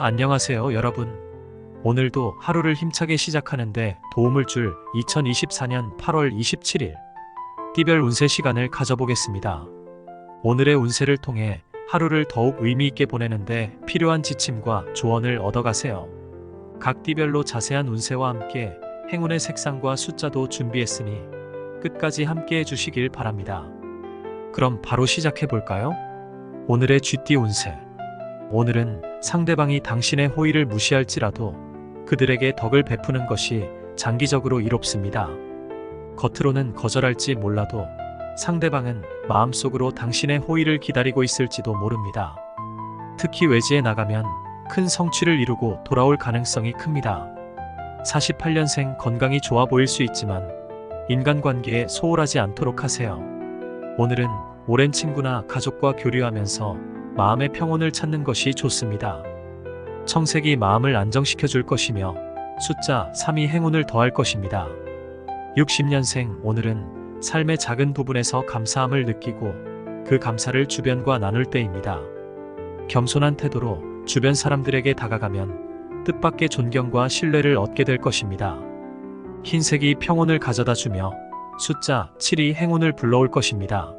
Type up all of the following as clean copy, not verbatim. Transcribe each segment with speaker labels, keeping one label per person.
Speaker 1: 안녕하세요, 여러분. 오늘도 하루를 힘차게 시작하는데 도움을 줄 2024년 8월 27일 띠별 운세 시간을 가져보겠습니다. 오늘의 운세를 통해 하루를 더욱 의미 있게 보내는데 필요한 지침과 조언을 얻어가세요. 각 띠별로 자세한 운세와 함께 행운의 색상과 숫자도 준비했으니 끝까지 함께 해주시길 바랍니다. 그럼 바로 시작해볼까요? 오늘의 쥐띠 운세. 오늘은 상대방이 당신의 호의를 무시할지라도 그들에게 덕을 베푸는 것이 장기적으로 이롭습니다. 겉으로는 거절할지 몰라도 상대방은 마음속으로 당신의 호의를 기다리고 있을지도 모릅니다. 특히 외지에 나가면 큰 성취를 이루고 돌아올 가능성이 큽니다. 48년생 건강이 좋아 보일 수 있지만 인간관계에 소홀하지 않도록 하세요. 오늘은 오랜 친구나 가족과 교류하면서 마음의 평온을 찾는 것이 좋습니다. 청색이 마음을 안정시켜 줄 것이며 숫자 3이 행운을 더할 것입니다. 60년생 오늘은 삶의 작은 부분에서 감사함을 느끼고 그 감사를 주변과 나눌 때입니다. 겸손한 태도로 주변 사람들에게 다가가면 뜻밖의 존경과 신뢰를 얻게 될 것입니다. 흰색이 평온을 가져다 주며 숫자 7이 행운을 불러올 것입니다.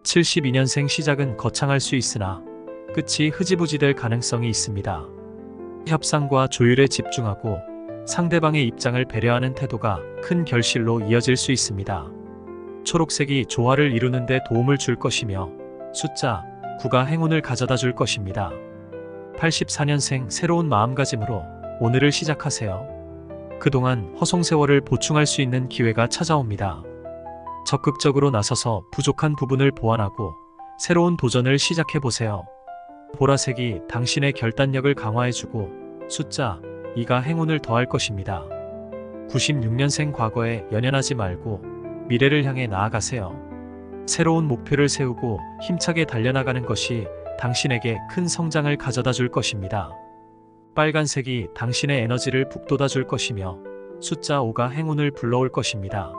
Speaker 1: 72년생 시작은 거창할 수 있으나 끝이 흐지부지 될 가능성이 있습니다. 협상과 조율에 집중하고 상대방의 입장을 배려하는 태도가 큰 결실로 이어질 수 있습니다. 초록색이 조화를 이루는 데 도움을 줄 것이며 숫자 9가 행운을 가져다 줄 것입니다. 84년생 새로운 마음가짐으로 오늘을 시작하세요. 그동안 허송세월을 보충할 수 있는 기회가 찾아옵니다. 적극적으로 나서서 부족한 부분을 보완하고 새로운 도전을 시작해보세요. 보라색이 당신의 결단력을 강화해주고 숫자 2가 행운을 더할 것입니다. 96년생 과거에 연연하지 말고 미래를 향해 나아가세요. 새로운 목표를 세우고 힘차게 달려나가는 것이 당신에게 큰 성장을 가져다 줄 것입니다. 빨간색이 당신의 에너지를 북돋아 줄 것이며 숫자 5가 행운을 불러올 것입니다.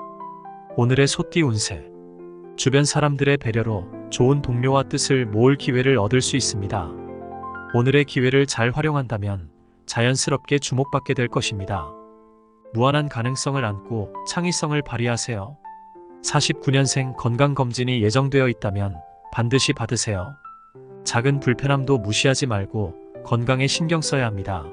Speaker 1: 오늘의 소띠 운세. 주변 사람들의 배려로 좋은 동료와 뜻을 모을 기회를 얻을 수 있습니다. 오늘의 기회를 잘 활용한다면 자연스럽게 주목받게 될 것입니다. 무한한 가능성을 안고 창의성을 발휘하세요. 49년생 건강검진이 예정되어 있다면 반드시 받으세요. 작은 불편함도 무시하지 말고 건강에 신경 써야 합니다.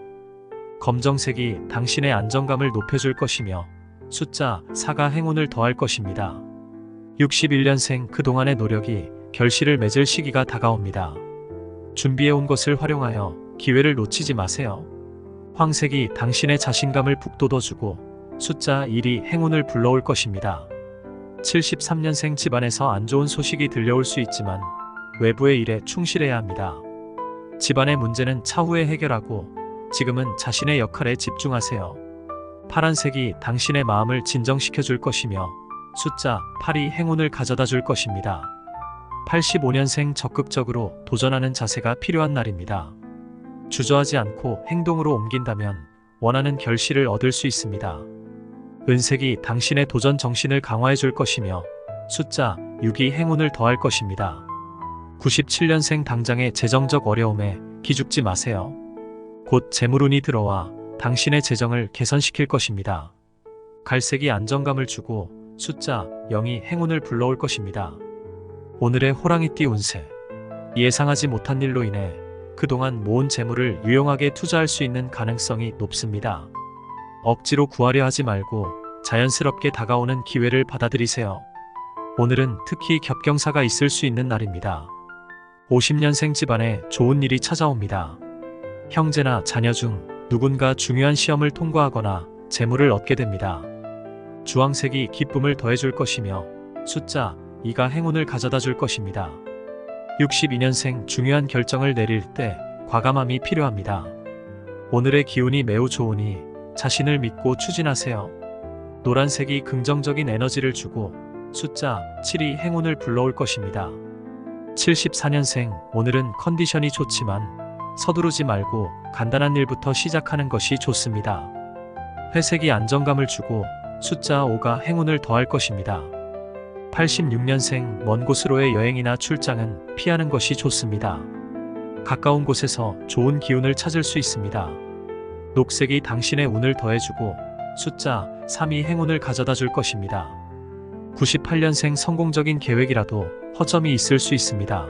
Speaker 1: 검정색이 당신의 안정감을 높여줄 것이며 숫자 4가 행운을 더할 것입니다. 61년생 그동안의 노력이 결실을 맺을 시기가 다가옵니다. 준비해온 것을 활용하여 기회를 놓치지 마세요. 황색이 당신의 자신감을 북돋워주고 숫자 1이 행운을 불러올 것입니다. 73년생 집안에서 안 좋은 소식이 들려올 수 있지만 외부의 일에 충실해야 합니다. 집안의 문제는 차후에 해결하고 지금은 자신의 역할에 집중하세요. 파란색이 당신의 마음을 진정시켜 줄 것이며 숫자 8이 행운을 가져다 줄 것입니다. 85년생 적극적으로 도전하는 자세가 필요한 날입니다. 주저하지 않고 행동으로 옮긴다면 원하는 결실을 얻을 수 있습니다. 은색이 당신의 도전 정신을 강화해 줄 것이며 숫자 6이 행운을 더할 것입니다. 97년생 당장의 재정적 어려움에 기죽지 마세요. 곧 재물운이 들어와 당신의 재정을 개선시킬 것입니다. 갈색이 안정감을 주고 숫자 0이 행운을 불러올 것입니다. 오늘의 호랑이띠 운세. 예상하지 못한 일로 인해 그동안 모은 재물을 유용하게 투자할 수 있는 가능성이 높습니다. 억지로 구하려 하지 말고 자연스럽게 다가오는 기회를 받아들이세요. 오늘은 특히 겹경사가 있을 수 있는 날입니다. 50년생 집안에 좋은 일이 찾아옵니다. 형제나 자녀 중 누군가 중요한 시험을 통과하거나 재물을 얻게 됩니다. 주황색이 기쁨을 더해줄 것이며 숫자 2가 행운을 가져다 줄 것입니다. 62년생 중요한 결정을 내릴 때 과감함이 필요합니다. 오늘의 기운이 매우 좋으니 자신을 믿고 추진하세요. 노란색이 긍정적인 에너지를 주고 숫자 7이 행운을 불러올 것입니다. 74년생 오늘은 컨디션이 좋지만 서두르지 말고 간단한 일부터 시작하는 것이 좋습니다. 회색이 안정감을 주고 숫자 5가 행운을 더할 것입니다. 86년생 먼 곳으로의 여행이나 출장은 피하는 것이 좋습니다. 가까운 곳에서 좋은 기운을 찾을 수 있습니다. 녹색이 당신의 운을 더해주고 숫자 3이 행운을 가져다 줄 것입니다. 98년생 성공적인 계획이라도 허점이 있을 수 있습니다.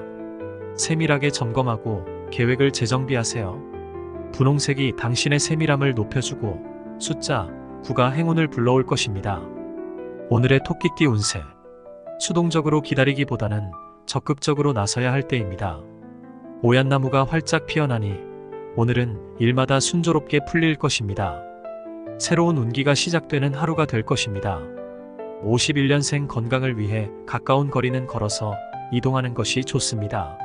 Speaker 1: 세밀하게 점검하고 계획을 재정비하세요. 분홍색이 당신의 세밀함을 높여주고 숫자 9가 행운을 불러올 것입니다. 오늘의 토끼띠 운세. 수동적으로 기다리기보다는 적극적으로 나서야 할 때입니다. 오얏나무가 활짝 피어나니 오늘은 일마다 순조롭게 풀릴 것입니다. 새로운 운기가 시작되는 하루가 될 것입니다. 51년생 건강을 위해 가까운 거리는 걸어서 이동하는 것이 좋습니다.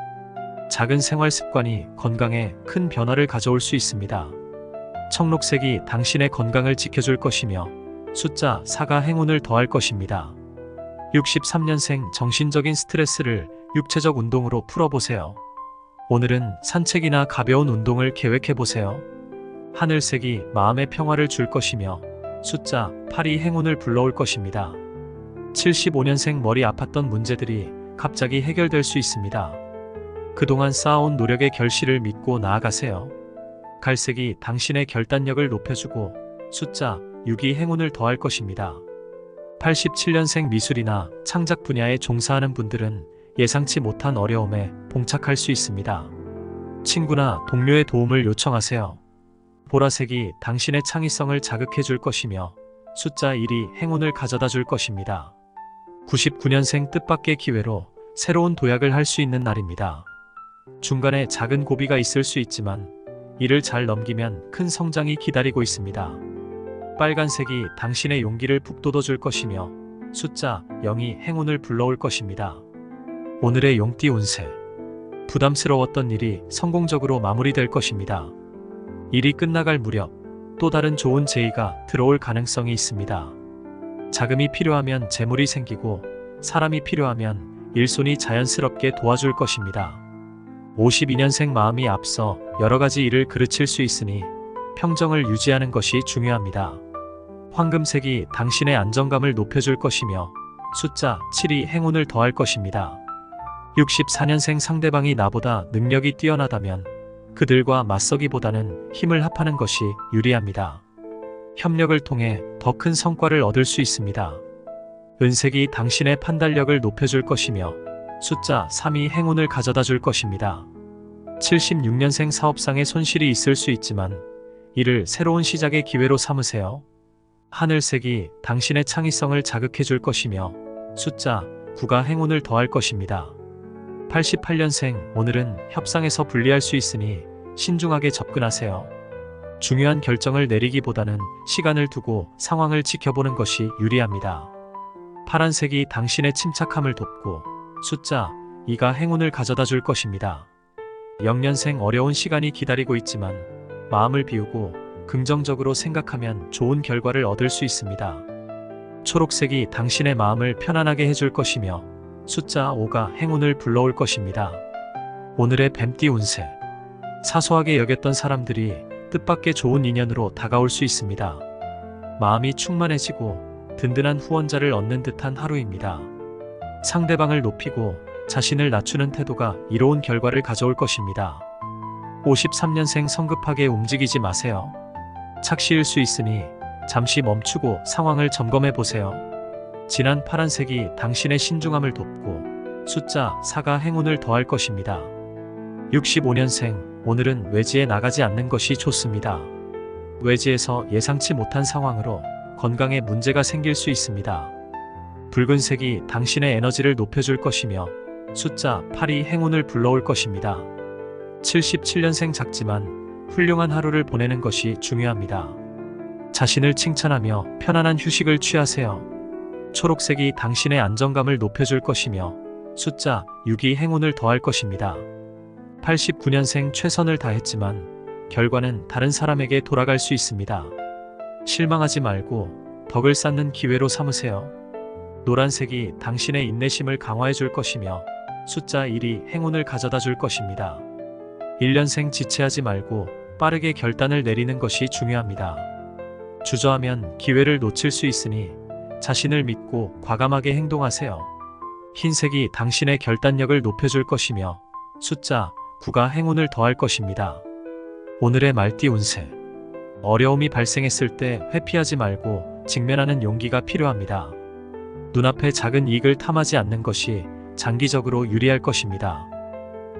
Speaker 1: 작은 생활 습관이 건강에 큰 변화를 가져올 수 있습니다. 청록색이 당신의 건강을 지켜줄 것이며 숫자 4가 행운을 더할 것입니다. 63년생 정신적인 스트레스를 육체적 운동으로 풀어보세요. 오늘은 산책이나 가벼운 운동을 계획해보세요. 하늘색이 마음의 평화를 줄 것이며 숫자 8이 행운을 불러올 것입니다. 75년생 머리 아팠던 문제들이 갑자기 해결될 수 있습니다. 그동안 쌓아온 노력의 결실을 믿고 나아가세요. 갈색이 당신의 결단력을 높여주고 숫자 6이 행운을 더할 것입니다. 87년생 미술이나 창작 분야에 종사하는 분들은 예상치 못한 어려움에 봉착할 수 있습니다. 친구나 동료의 도움을 요청하세요. 보라색이 당신의 창의성을 자극해 줄 것이며 숫자 1이 행운을 가져다 줄 것입니다. 99년생 뜻밖의 기회로 새로운 도약을 할 수 있는 날입니다. 중간에 작은 고비가 있을 수 있지만 이를 잘 넘기면 큰 성장이 기다리고 있습니다. 빨간색이 당신의 용기를 북돋워 줄 것이며 숫자 0이 행운을 불러올 것입니다. 오늘의 용띠 운세. 부담스러웠던 일이 성공적으로 마무리될 것입니다. 일이 끝나갈 무렵 또 다른 좋은 제의가 들어올 가능성이 있습니다. 자금이 필요하면 재물이 생기고 사람이 필요하면 일손이 자연스럽게 도와줄 것입니다. 52년생 마음이 앞서 여러 가지 일을 그르칠 수 있으니 평정을 유지하는 것이 중요합니다. 황금색이 당신의 안정감을 높여줄 것이며 숫자 7이 행운을 더할 것입니다. 64년생 상대방이 나보다 능력이 뛰어나다면 그들과 맞서기보다는 힘을 합하는 것이 유리합니다. 협력을 통해 더 큰 성과를 얻을 수 있습니다. 은색이 당신의 판단력을 높여줄 것이며 숫자 3이 행운을 가져다 줄 것입니다. 76년생 사업상의 손실이 있을 수 있지만 이를 새로운 시작의 기회로 삼으세요. 하늘색이 당신의 창의성을 자극해 줄 것이며 숫자 9가 행운을 더할 것입니다. 88년생 오늘은 협상에서 불리할 수 있으니 신중하게 접근하세요. 중요한 결정을 내리기보다는 시간을 두고 상황을 지켜보는 것이 유리합니다. 파란색이 당신의 침착함을 돕고 숫자 2가 행운을 가져다 줄 것입니다. 0년생 어려운 시간이 기다리고 있지만 마음을 비우고 긍정적으로 생각하면 좋은 결과를 얻을 수 있습니다. 초록색이 당신의 마음을 편안하게 해줄 것이며 숫자 5가 행운을 불러올 것입니다. 오늘의 뱀띠 운세. 사소하게 여겼던 사람들이 뜻밖의 좋은 인연으로 다가올 수 있습니다. 마음이 충만해지고 든든한 후원자를 얻는 듯한 하루입니다. 상대방을 높이고 자신을 낮추는 태도가 이로운 결과를 가져올 것입니다. 53년생 성급하게 움직이지 마세요. 착시일 수 있으니 잠시 멈추고 상황을 점검해 보세요. 진한 파란색이 당신의 신중함을 돕고 숫자 4가 행운을 더할 것입니다. 65년생 오늘은 외지에 나가지 않는 것이 좋습니다. 외지에서 예상치 못한 상황으로 건강에 문제가 생길 수 있습니다. 붉은색이 당신의 에너지를 높여줄 것이며 숫자 8이 행운을 불러올 것입니다. 77년생 작지만 훌륭한 하루를 보내는 것이 중요합니다. 자신을 칭찬하며 편안한 휴식을 취하세요. 초록색이 당신의 안정감을 높여줄 것이며 숫자 6이 행운을 더할 것입니다. 89년생 최선을 다했지만 결과는 다른 사람에게 돌아갈 수 있습니다. 실망하지 말고 덕을 쌓는 기회로 삼으세요. 노란색이 당신의 인내심을 강화해 줄 것이며 숫자 1이 행운을 가져다 줄 것입니다. 1년생 지체하지 말고 빠르게 결단을 내리는 것이 중요합니다. 주저하면 기회를 놓칠 수 있으니 자신을 믿고 과감하게 행동하세요. 흰색이 당신의 결단력을 높여줄 것이며 숫자 9가 행운을 더할 것입니다. 오늘의 말띠 운세. 어려움이 발생했을 때 회피하지 말고 직면하는 용기가 필요합니다. 눈앞에 작은 이익을 탐하지 않는 것이 장기적으로 유리할 것입니다.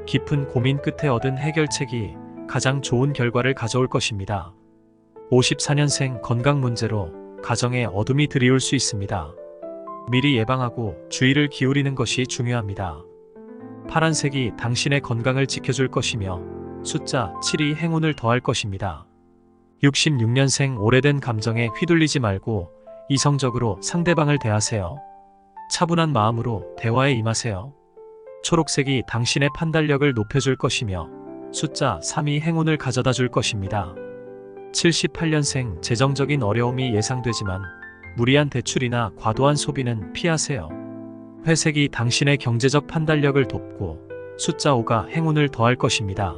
Speaker 1: 깊은 고민 끝에 얻은 해결책이 가장 좋은 결과를 가져올 것입니다. 54년생 건강 문제로 가정에 어둠이 드리울 수 있습니다. 미리 예방하고 주의를 기울이는 것이 중요합니다. 파란색이 당신의 건강을 지켜줄 것이며 숫자 7이 행운을 더할 것입니다. 66년생 오래된 감정에 휘둘리지 말고 이성적으로 상대방을 대하세요. 차분한 마음으로 대화에 임하세요. 초록색이 당신의 판단력을 높여줄 것이며 숫자 3이 행운을 가져다 줄 것입니다. 78년생 재정적인 어려움이 예상되지만 무리한 대출이나 과도한 소비는 피하세요. 회색이 당신의 경제적 판단력을 돕고 숫자 5가 행운을 더할 것입니다.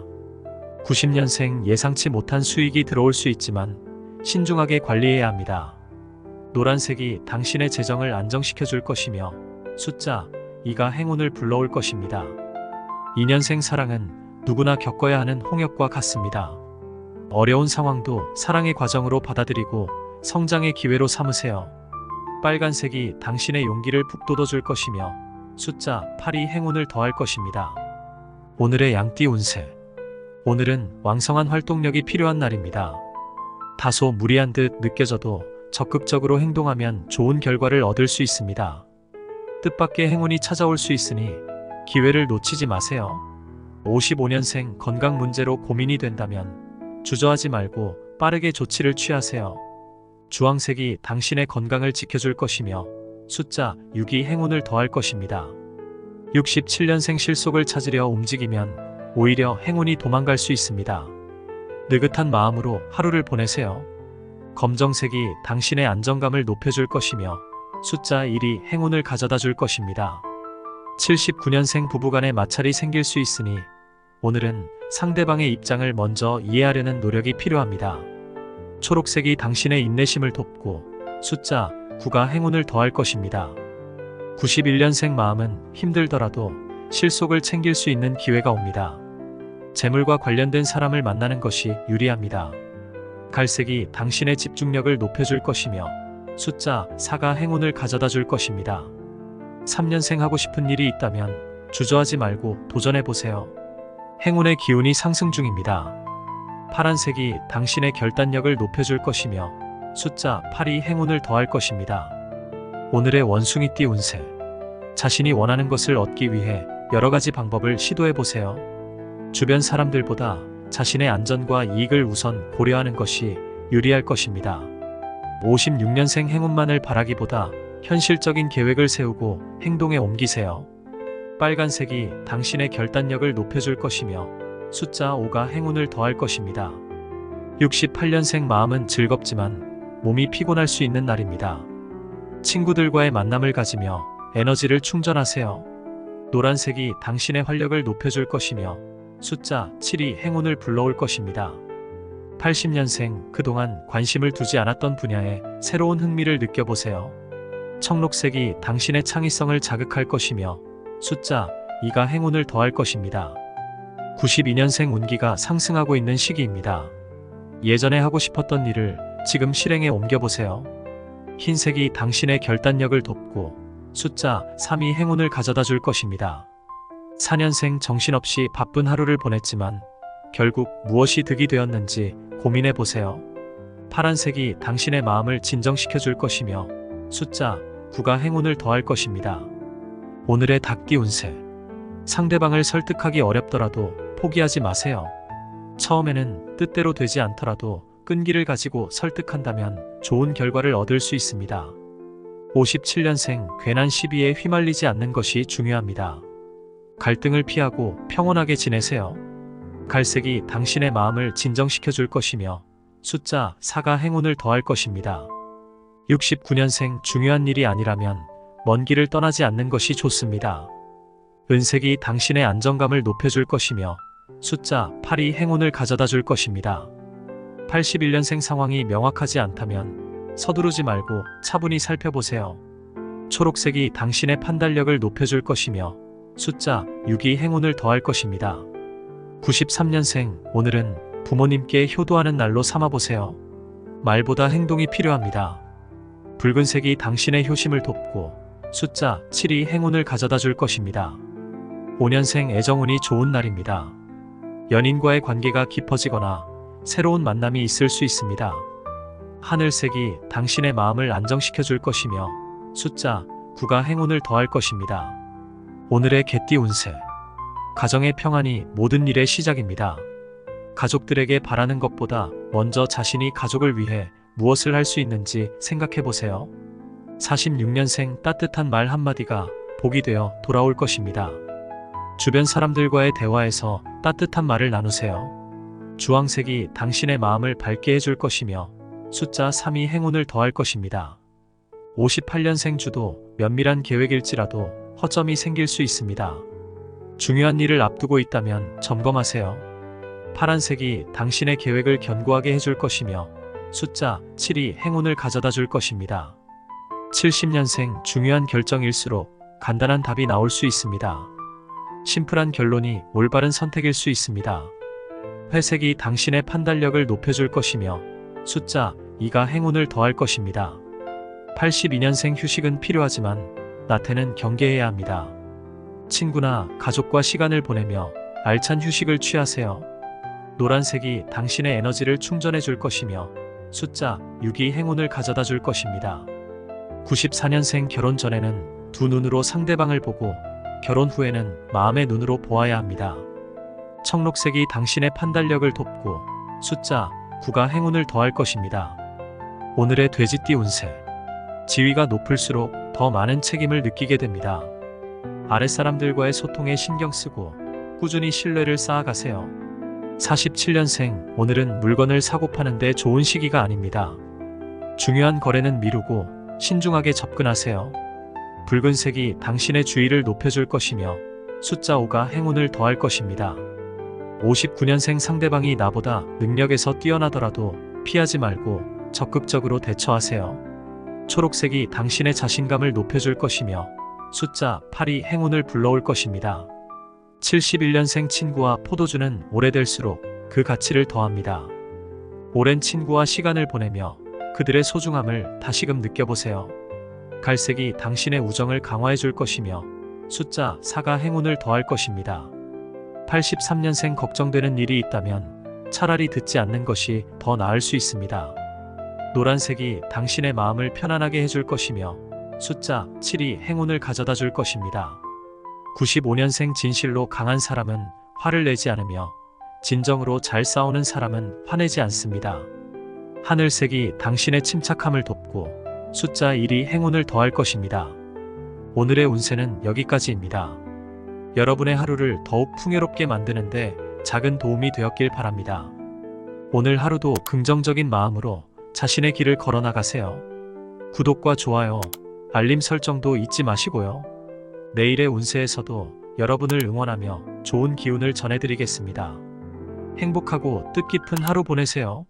Speaker 1: 90년생 예상치 못한 수익이 들어올 수 있지만 신중하게 관리해야 합니다. 노란색이 당신의 재정을 안정시켜 줄 것이며 숫자 2가 행운을 불러올 것입니다. 2년생 사랑은 누구나 겪어야 하는 홍역과 같습니다. 어려운 상황도 사랑의 과정으로 받아들이고 성장의 기회로 삼으세요. 빨간색이 당신의 용기를 북돋워 줄 것이며 숫자 8이 행운을 더할 것입니다. 오늘의 양띠 운세. 오늘은 왕성한 활동력이 필요한 날입니다. 다소 무리한 듯 느껴져도 적극적으로 행동하면 좋은 결과를 얻을 수 있습니다. 뜻밖의 행운이 찾아올 수 있으니 기회를 놓치지 마세요. 55년생 건강 문제로 고민이 된다면 주저하지 말고 빠르게 조치를 취하세요. 주황색이 당신의 건강을 지켜줄 것이며 숫자 6이 행운을 더할 것입니다. 67년생 실속을 찾으려 움직이면 오히려 행운이 도망갈 수 있습니다. 느긋한 마음으로 하루를 보내세요. 검정색이 당신의 안정감을 높여줄 것이며 숫자 1이 행운을 가져다 줄 것입니다. 79년생 부부간의 마찰이 생길 수 있으니 오늘은 상대방의 입장을 먼저 이해하려는 노력이 필요합니다. 초록색이 당신의 인내심을 돕고 숫자 9가 행운을 더할 것입니다. 91년생 마음은 힘들더라도 실속을 챙길 수 있는 기회가 옵니다. 재물과 관련된 사람을 만나는 것이 유리합니다. 갈색이 당신의 집중력을 높여줄 것이며 숫자 4가 행운을 가져다 줄 것입니다. 3년생 하고 싶은 일이 있다면 주저하지 말고 도전해보세요. 행운의 기운이 상승 중입니다. 파란색이 당신의 결단력을 높여줄 것이며 숫자 8이 행운을 더할 것입니다. 오늘의 원숭이띠 운세. 자신이 원하는 것을 얻기 위해 여러 가지 방법을 시도해보세요. 주변 사람들보다 자신의 안전과 이익을 우선 고려하는 것이 유리할 것입니다. 56년생 행운만을 바라기보다 현실적인 계획을 세우고 행동에 옮기세요. 빨간색이 당신의 결단력을 높여줄 것이며 숫자 5가 행운을 더할 것입니다. 68년생 마음은 즐겁지만 몸이 피곤할 수 있는 날입니다. 친구들과의 만남을 가지며 에너지를 충전하세요. 노란색이 당신의 활력을 높여줄 것이며 숫자 7이 행운을 불러올 것입니다. 80년생 그동안 관심을 두지 않았던 분야에 새로운 흥미를 느껴보세요. 청록색이 당신의 창의성을 자극할 것이며 숫자 2가 행운을 더할 것입니다. 92년생 운기가 상승하고 있는 시기입니다. 예전에 하고 싶었던 일을 지금 실행에 옮겨보세요. 흰색이 당신의 결단력을 돕고 숫자 3이 행운을 가져다 줄 것입니다. 4년생 정신없이 바쁜 하루를 보냈지만 결국 무엇이 득이 되었는지 고민해보세요. 파란색이 당신의 마음을 진정시켜 줄 것이며 숫자 9가 행운을 더할 것입니다. 오늘의 닭띠 운세. 상대방을 설득하기 어렵더라도 포기하지 마세요. 처음에는 뜻대로 되지 않더라도 끈기를 가지고 설득한다면 좋은 결과를 얻을 수 있습니다. 57년생 괜한 시비에 휘말리지 않는 것이 중요합니다. 갈등을 피하고 평온하게 지내세요. 갈색이 당신의 마음을 진정시켜 줄 것이며 숫자 4가 행운을 더할 것입니다. 69년생 중요한 일이 아니라면 먼 길을 떠나지 않는 것이 좋습니다. 은색이 당신의 안정감을 높여줄 것이며 숫자 8이 행운을 가져다 줄 것입니다. 81년생 상황이 명확하지 않다면 서두르지 말고 차분히 살펴보세요. 초록색이 당신의 판단력을 높여줄 것이며 숫자 6이 행운을 더할 것입니다. 93년생, 오늘은 부모님께 효도하는 날로 삼아보세요. 말보다 행동이 필요합니다. 붉은색이 당신의 효심을 돕고 숫자 7이 행운을 가져다 줄 것입니다. 5년생, 애정운이 좋은 날입니다. 연인과의 관계가 깊어지거나 새로운 만남이 있을 수 있습니다. 하늘색이 당신의 마음을 안정시켜 줄 것이며 숫자 9가 행운을 더할 것입니다. 오늘의 개띠 운세. 가정의 평안이 모든 일의 시작입니다. 가족들에게 바라는 것보다 먼저 자신이 가족을 위해 무엇을 할 수 있는지 생각해 보세요. 46년생, 따뜻한 말 한마디가 복이 되어 돌아올 것입니다. 주변 사람들과의 대화에서 따뜻한 말을 나누세요. 주황색이 당신의 마음을 밝게 해줄 것이며 숫자 3이 행운을 더할 것입니다. 58년생, 주도 면밀한 계획일지라도 허점이 생길 수 있습니다. 중요한 일을 앞두고 있다면 점검하세요. 파란색이 당신의 계획을 견고하게 해줄 것이며 숫자 7이 행운을 가져다 줄 것입니다. 70년생, 중요한 결정일수록 간단한 답이 나올 수 있습니다. 심플한 결론이 올바른 선택일 수 있습니다. 회색이 당신의 판단력을 높여줄 것이며 숫자 2가 행운을 더할 것입니다. 82년생, 휴식은 필요하지만 나태는 경계해야 합니다. 친구나 가족과 시간을 보내며 알찬 휴식을 취하세요. 노란색이 당신의 에너지를 충전해 줄 것이며 숫자 6이 행운을 가져다 줄 것입니다. 94년생, 결혼 전에는 두 눈으로 상대방을 보고 결혼 후에는 마음의 눈으로 보아야 합니다. 청록색이 당신의 판단력을 돕고 숫자 9가 행운을 더할 것입니다. 오늘의 돼지띠 운세. 지위가 높을수록 더 많은 책임을 느끼게 됩니다. 아랫사람들과의 소통에 신경 쓰고 꾸준히 신뢰를 쌓아가세요. 47년생, 오늘은 물건을 사고 파는데 좋은 시기가 아닙니다. 중요한 거래는 미루고 신중하게 접근하세요. 붉은색이 당신의 주의를 높여줄 것이며 숫자 5가 행운을 더할 것입니다. 59년생, 상대방이 나보다 능력에서 뛰어나더라도 피하지 말고 적극적으로 대처하세요. 초록색이 당신의 자신감을 높여줄 것이며 숫자 8이 행운을 불러올 것입니다. 71년생, 친구와 포도주는 오래될수록 그 가치를 더합니다. 오랜 친구와 시간을 보내며 그들의 소중함을 다시금 느껴보세요. 갈색이 당신의 우정을 강화해 줄 것이며 숫자 4가 행운을 더할 것입니다. 83년생, 걱정되는 일이 있다면 차라리 듣지 않는 것이 더 나을 수 있습니다. 노란색이 당신의 마음을 편안하게 해줄 것이며 숫자 7이 행운을 가져다 줄 것입니다. 95년생, 진실로 강한 사람은 화를 내지 않으며 진정으로 잘 싸우는 사람은 화내지 않습니다. 하늘색이 당신의 침착함을 돕고 숫자 1이 행운을 더할 것입니다. 오늘의 운세는 여기까지입니다. 여러분의 하루를 더욱 풍요롭게 만드는데 작은 도움이 되었길 바랍니다. 오늘 하루도 긍정적인 마음으로 자신의 길을 걸어나가세요. 구독과 좋아요, 알림 설정도 잊지 마시고요. 내일의 운세에서도 여러분을 응원하며 좋은 기운을 전해드리겠습니다. 행복하고 뜻깊은 하루 보내세요.